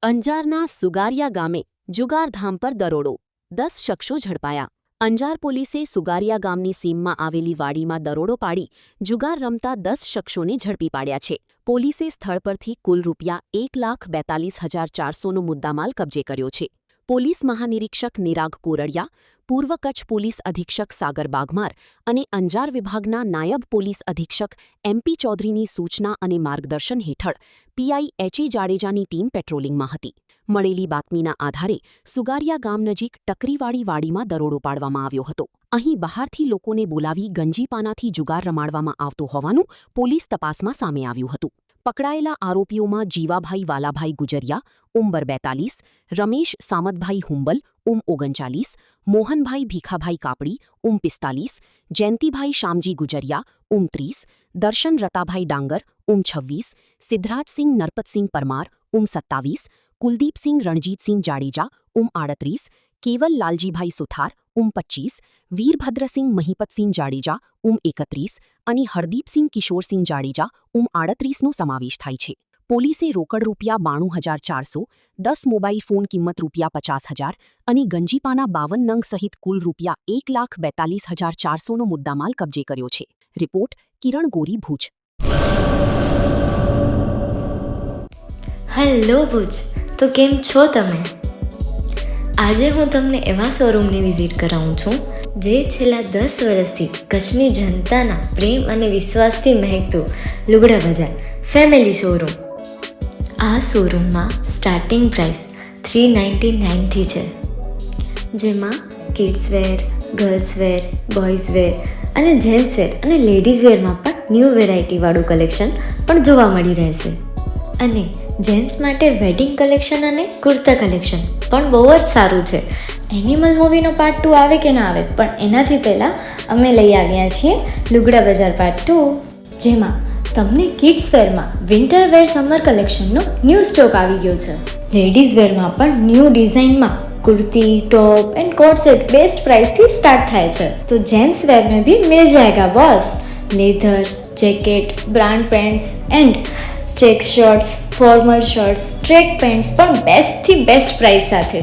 અંજારના સુગારિયા ગામે જુગારધામ પર દરોડો 10 શખ્સો ઝડપાયા. અંજાર પોલીસે સુગારિયા ગામની સીમમાં આવેલી વાડીમાં દરોડો પાડી જુગાર રમતા 10 શખ્સોને ઝડપી પાડ્યા છે. પોલીસે સ્થળ પરથી કુલ ₹1,42,400નો મુદ્દામાલ કબજે કર્યો છે. પોલીસ મહાનિરીક્ષક નિરાગ કોરડિયા, પૂર્વ કચ્છ પોલીસ અધિક્ષક સાગર બાગમાર અને અંજાર વિભાગના નાયબ પોલીસ અધિક્ષક MP ચૌધરીની સૂચના અને માર્ગદર્શન હેઠળ પીઆઈ HA જાડેજાની ટીમ પેટ્રોલિંગમાં હતી. મળેલી બાતમીના આધારે સુગારિયા ગામ નજીક ટકરીવાડી વાડીમાં દરોડો પાડવામાં આવ્યો હતો. અહીં બહારથી લોકોને બોલાવી ગંજીપાનાથી જુગાર રમાડવામાં આવતો હોવાનું પોલીસ તપાસમાં સામે આવ્યું હતું. પકડાયેલા આરોપીઓમાં જીવાભાઈ વાલાભાઈ ગુજરિયા ઉંમર 42, રમેશ સામતભાઈ હુંબલ ઉંમર 39, મોહનભાઈ ભીખાભાઈ કાપડી ઉંમર 45, જયંતિભાઈ શામજી ગુજરિયા ઉંમર 30, દર્શન રતાભાઈ ડાંગર ઉંમર 26, સિદ્ધરાજસિંહ નરપતસિંહ પરમાર ઉંમર 27, કુલદીપસિંહ રણજીતસિંહ જાડેજા ઉંમર 38, કેવલ લાલજીભાઈ સુથાર ઉંમર 25, વીરભદ્રસિંહ મહિપતસિંહ જાડેજા ઉંમર 31 અને હરદીપસિંહ કિશોરસિંહ જાડેજા ઉંમર 38નો સમાવેશ થાય છે. પોલીસે રોકડ ₹92,400, 10 મોબાઈલ ફોન કિંમત ₹50,000 અને ગંજીપાના 52 નંગ સહિત કુલ ₹1,42,400નો મુદ્દામાલ કબજે કર્યો છે. રિપોર્ટ કિરણ ગોરી, ભુજ. હેલો ભુજ, તો કેમ છો તમે? આજે હું તમને એવા શોરૂમની વિઝિટ કરાવું છું જે છેલ્લા 10 વર્ષથી કચ્છની જનતાના પ્રેમ અને વિશ્વાસથી મહેકતું લુગડા બજાર ફેમિલી શોરૂમ. આ શોરૂમમાં સ્ટાર્ટિંગ પ્રાઇસ $399થી છે, જેમાં કિડ્સવેર, ગર્લ્સવેર, બોયઝવેર અને જેન્ટ્સવેર અને લેડીઝવેરમાં પણ ન્યૂ વેરાયટીવાળું કલેક્શન પણ જોવા મળી રહેશે. અને જેન્ટ્સ માટે વેડિંગ કલેક્શન અને કુર્તા કલેક્શન પણ બહુ જ સારું છે. એનિમલ મૂવીનો પાર્ટ 2 આવે કે ના આવે, પણ એનાથી પહેલાં અમે લઈ આવ્યા છીએ લુગડા બજાર પાર્ટ 2, જેમાં તમને કિડ્સવેરમાં વિન્ટરવેર સમર કલેક્શનનો ન્યૂ સ્ટોક આવી ગયો છે. લેડીઝવેરમાં પણ ન્યૂ ડિઝાઇનમાં kurti, top and coat set best price थी स्टार्ट थाय छे. तो जेंट्स वेर में भी मिल जाएगा boss. Leather, jacket, brand pants and check shirts, formal shirts, track pants पर बेस्ट थी बेस्ट प्राइस साथे.